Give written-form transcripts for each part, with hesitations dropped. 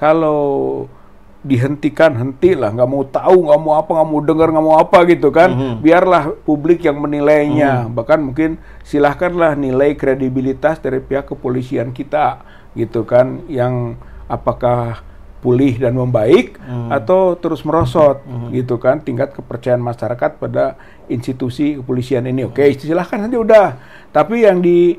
kalau dihentikan, hentilah, nggak mau tahu, nggak mau apa, nggak mau dengar, nggak mau apa gitu kan, biarlah publik yang menilainya, bahkan mungkin silahkanlah nilai kredibilitas dari pihak kepolisian kita gitu kan, yang apakah pulih dan membaik atau terus merosot gitu kan, tingkat kepercayaan masyarakat pada institusi kepolisian ini. Oke, silahkan saja udah, tapi yang di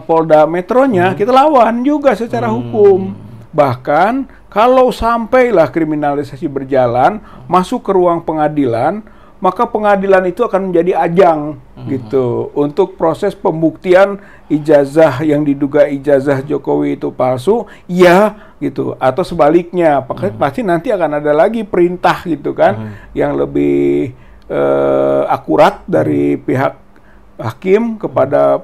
Polda Metronya kita lawan juga secara hukum. Bahkan kalau sampailah kriminalisasi berjalan masuk ke ruang pengadilan, maka pengadilan itu akan menjadi ajang gitu untuk proses pembuktian ijazah yang diduga ijazah Jokowi itu palsu, ya gitu, atau sebaliknya. Pasti nanti akan ada lagi perintah gitu kan yang lebih akurat dari pihak hakim kepada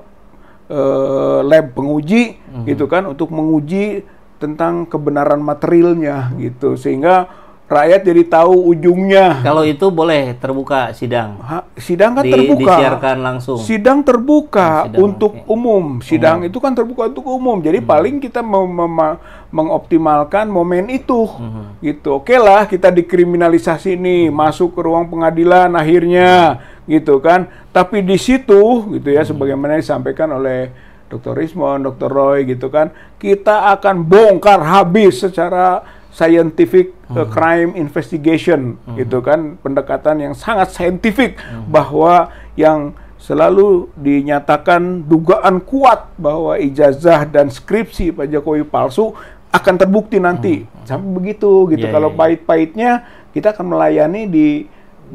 lab penguji gitu kan, untuk menguji tentang kebenaran materialnya gitu, sehingga rakyat jadi tahu ujungnya. Kalau itu boleh terbuka sidang? Sidang kan terbuka. Disiarkan langsung? Sidang terbuka untuk umum. Sidang itu kan terbuka untuk umum. Jadi paling kita mengoptimalkan momen itu. Gitu. Oke lah, kita dikriminalisasi nih, masuk ke ruang pengadilan akhirnya gitu kan. Tapi di situ gitu ya, sebagaimana disampaikan oleh Dr. Rismond, Dr. Roy gitu kan, kita akan bongkar habis secara scientific crime investigation gitu kan, pendekatan yang sangat saintifik bahwa yang selalu dinyatakan dugaan kuat bahwa ijazah dan skripsi Pak Jokowi palsu akan terbukti nanti. Sampai begitu gitu. Kalau pahit-pahitnya kita akan melayani di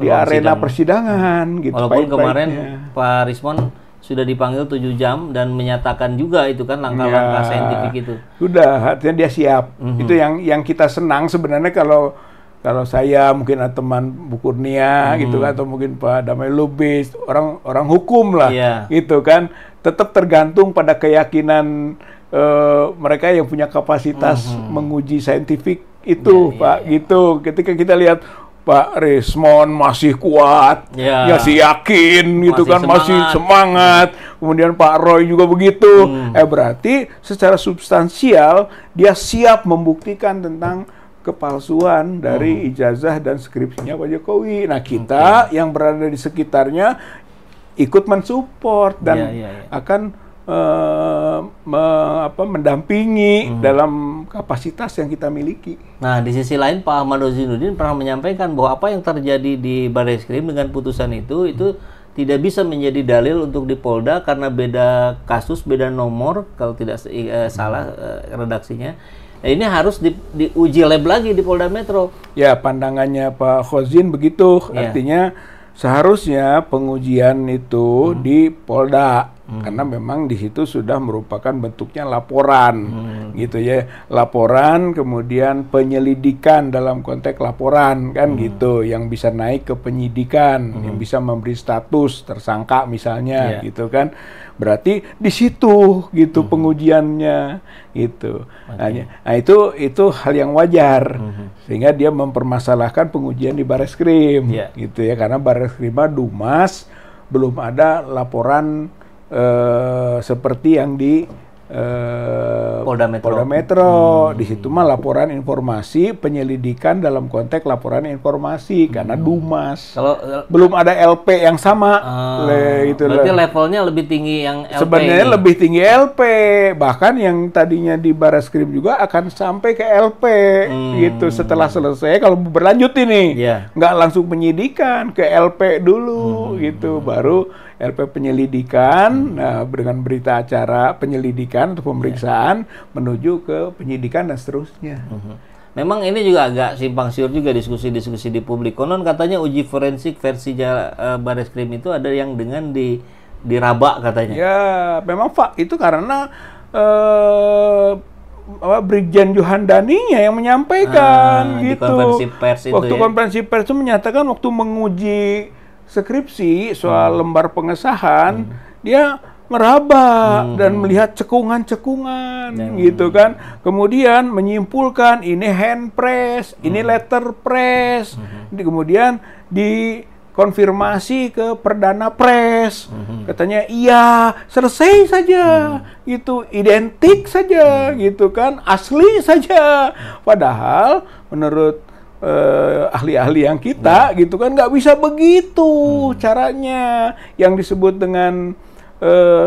arena persidangan gitu. Walaupun kemarin Pak Rismond sudah dipanggil 7 jam dan menyatakan juga itu kan langkah-langkah saintifik itu. Sudah, artinya dia siap. Itu yang kita senang sebenarnya, kalau saya mungkin teman Bu Kurnia gitu kan, atau mungkin Pak Damai Lubis, orang hukum lah gitu kan, tetap tergantung pada keyakinan mereka yang punya kapasitas menguji saintifik itu, Pak gitu. Ketika kita lihat Pak Rismond masih kuat, masih yakin gitu kan, masih semangat. Kemudian Pak Roy juga begitu. Berarti secara substansial dia siap membuktikan tentang kepalsuan dari ijazah dan skripsinya Pak Jokowi. Nah, kita yang berada di sekitarnya ikut mensupport dan akan mendampingi dalam kapasitas yang kita miliki. Nah, di sisi lain Pak Ahmad Rozinuddin pernah menyampaikan bahwa apa yang terjadi di Barreskrim dengan putusan itu tidak bisa menjadi dalil untuk di Polda karena beda kasus, beda nomor kalau tidak salah redaksinya. Nah, ini harus diuji lab lagi di Polda Metro. Ya, pandangannya Pak Khozin begitu. Artinya seharusnya pengujian itu di Polda. Karena memang di situ sudah merupakan bentuknya laporan gitu ya, laporan kemudian penyelidikan dalam konteks laporan kan gitu, yang bisa naik ke penyidikan, yang bisa memberi status tersangka misalnya gitu kan, berarti di situ gitu pengujiannya gitu. Nah itu hal yang wajar sehingga dia mempermasalahkan pengujian di Barreskrim gitu ya, karena Barreskrim Dumas belum ada laporan seperti yang di Polda Metro. Di situ mah laporan informasi penyelidikan dalam konteks laporan informasi karena Dumas. Kalau belum ada LP yang sama. Gitu berarti levelnya lebih tinggi yang LP. Sebenarnya lebih tinggi LP. Bahkan yang tadinya di Barreskrim juga akan sampai ke LP gitu setelah selesai. Kalau berlanjut ini nggak langsung penyidikan, ke LP dulu gitu, baru LP penyelidikan, nah dengan berita acara penyelidikan atau pemeriksaan menuju ke penyidikan dan seterusnya. Memang ini juga agak simpang siur juga diskusi-diskusi di publik. Konon katanya uji forensik versi Barreskrim itu ada yang dengan diraba katanya. Ya, memang itu karena Brigjen Johandaninya yang menyampaikan gitu. Konferensi pers itu waktu konferensi pers itu menyatakan waktu menguji skripsi soal lembar pengesahan, dia meraba dan melihat cekungan-cekungan gitu kan. Kemudian menyimpulkan ini hand press, ini letter press. Kemudian konfirmasi ke Perdana Pres. Katanya iya, selesai saja. Gitu, identik saja gitu kan, asli saja. Padahal menurut ahli-ahli yang kita gitu kan nggak bisa begitu caranya. Yang disebut dengan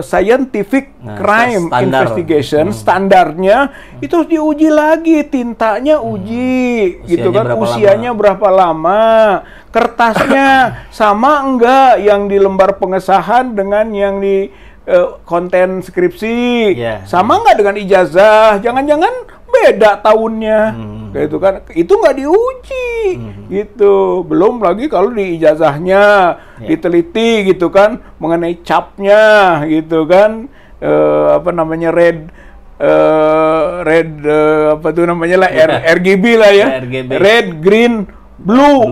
scientific crime investigation, standarnya itu harus diuji lagi, tintanya uji, gitu kan, usianya berapa lama, kertasnya sama enggak yang di lembar pengesahan dengan yang di konten skripsi, sama enggak dengan ijazah, jangan-jangan beda tahunnya, gitu kan, itu nggak diuji, gitu. Belum lagi kalau di ijazahnya diteliti, gitu kan, mengenai capnya, gitu kan, apa namanya apa tuh namanya lah, RGB lah ya, red, green, blue,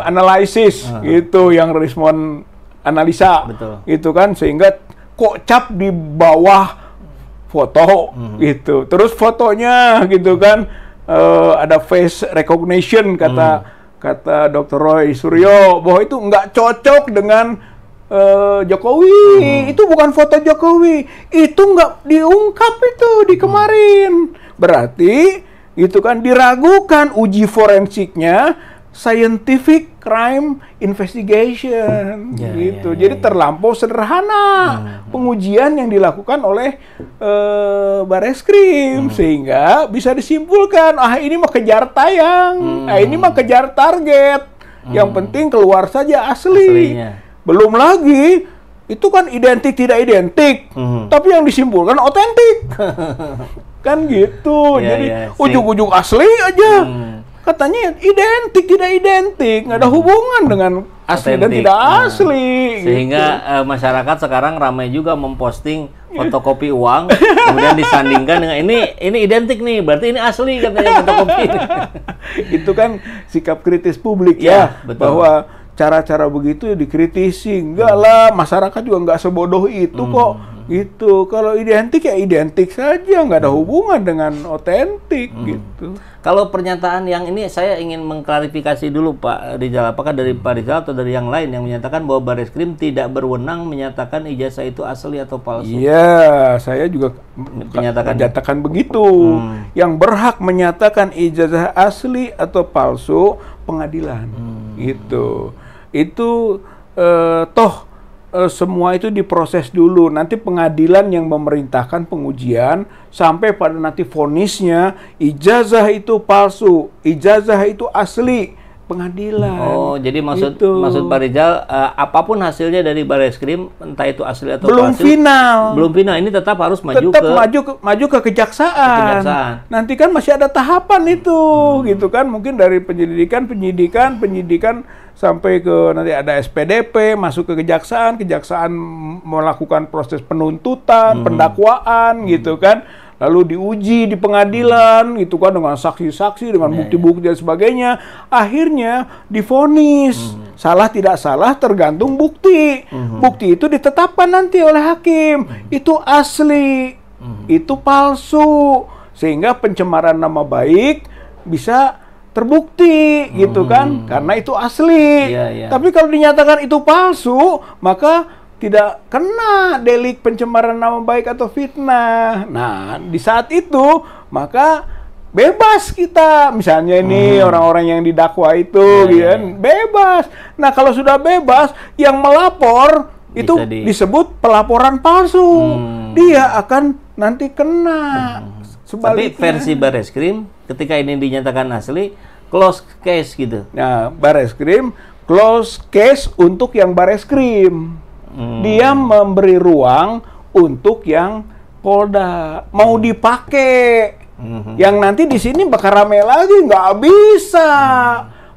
analysis, gitu, yang respon analisa, gitu kan, sehingga kok cap di bawah foto, gitu. Terus fotonya, gitu kan, ada face recognition, kata Dr. Roy Suryo, bahwa itu nggak cocok dengan Jokowi. Itu bukan foto Jokowi. Itu nggak diungkap itu di kemarin. Berarti, gitu kan, diragukan uji forensiknya, scientific crime investigation, gitu. Jadi terlampau sederhana pengujian yang dilakukan oleh Bareskrim, sehingga bisa disimpulkan, ini mah kejar tayang, ini mah kejar target. Yang penting keluar saja aslinya. Belum lagi itu kan identik tidak identik, tapi yang disimpulkan otentik, kan gitu. Jadi ujung-ujung asli aja. Katanya identik tidak identik, nggak ada hubungan dengan asli dan tidak asli. Sehingga gitu. Masyarakat sekarang ramai juga memposting fotokopi uang, kemudian disandingkan dengan ini identik nih, berarti ini asli katanya fotokopi. Itu kan sikap kritis publik ya, bahwa cara-cara begitu dikritisi. Enggak lah, masyarakat juga nggak sebodoh itu kok. Gitu. Kalau identik ya identik saja, nggak ada hubungan dengan otentik gitu. Kalau pernyataan yang ini saya ingin mengklarifikasi dulu Pak Rizal, apakah dari Pak Rizal atau dari yang lain yang menyatakan bahwa Bareskrim tidak berwenang menyatakan ijazah itu asli atau palsu? Iya, saya juga menyatakan begitu. Yang berhak menyatakan ijazah asli atau palsu pengadilan. Gitu. Itu toh semua itu diproses dulu, nanti pengadilan yang memerintahkan pengujian sampai pada nanti vonisnya ijazah itu palsu, ijazah itu asli, pengadilan. Oh, jadi maksud Pak Rizal apapun hasilnya dari Bareskrim, entah itu asli atau palsu, belum final, ini tetap harus maju ke kejaksaan. Nanti kan masih ada tahapan itu, gitu kan, mungkin dari penyidikan sampai ke nanti ada SPDP, masuk ke kejaksaan melakukan proses penuntutan, pendakwaan, gitu kan. Lalu diuji di pengadilan, gitu kan, dengan saksi-saksi, dengan bukti-bukti dan sebagainya. Akhirnya divonis. Salah tidak salah tergantung bukti. Bukti itu ditetapkan nanti oleh hakim. Itu asli, itu palsu. Sehingga pencemaran nama baik bisa terbukti, gitu kan, karena itu asli. Tapi kalau dinyatakan itu palsu, maka tidak kena delik pencemaran nama baik atau fitnah. Nah, di saat itu maka bebas kita. Misalnya ini orang-orang yang didakwa itu, bebas. Nah, kalau sudah bebas, yang melapor itu disebut pelaporan palsu. Dia akan nanti kena. Tapi versi Bareskrim ketika ini dinyatakan asli, close case gitu. Nah, Bareskrim close case untuk yang Bareskrim. Dia memberi ruang untuk yang Polda mau dipakai. Yang nanti di sini bakal rame lagi, nggak bisa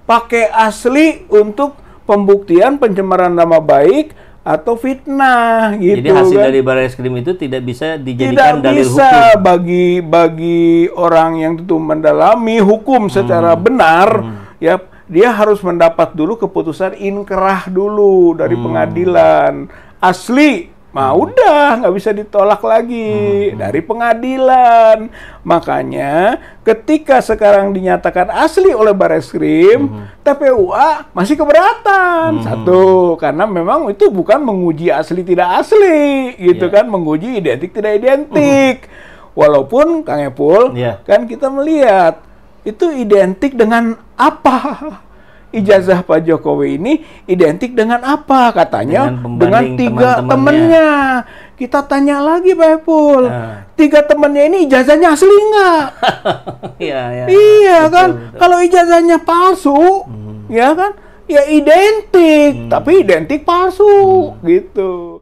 pakai asli untuk pembuktian pencemaran nama baik atau fitnah, gitu. Jadi hasil dari Bareskrim itu tidak bisa dijadikan dalil hukum. Tidak bisa bagi orang yang tentu mendalami hukum secara benar, ya dia harus mendapat dulu keputusan inkrah dulu dari pengadilan. Asli udah nggak bisa ditolak lagi dari pengadilan. Makanya ketika sekarang dinyatakan asli oleh Bareskrim, TPUA masih keberatan. Satu, karena memang itu bukan menguji asli tidak asli, gitu kan, menguji identik tidak identik. Walaupun Kang Epul, kan kita melihat itu identik dengan apa? Ijazah Pak Jokowi ini identik dengan apa? Katanya dengan 3 temennya. Kita tanya lagi Pak Epul, 3 temennya ini ijazahnya asli nggak? Iya kan? Betul. Kalau ijazahnya palsu, ya kan? Ya identik, tapi identik palsu, gitu.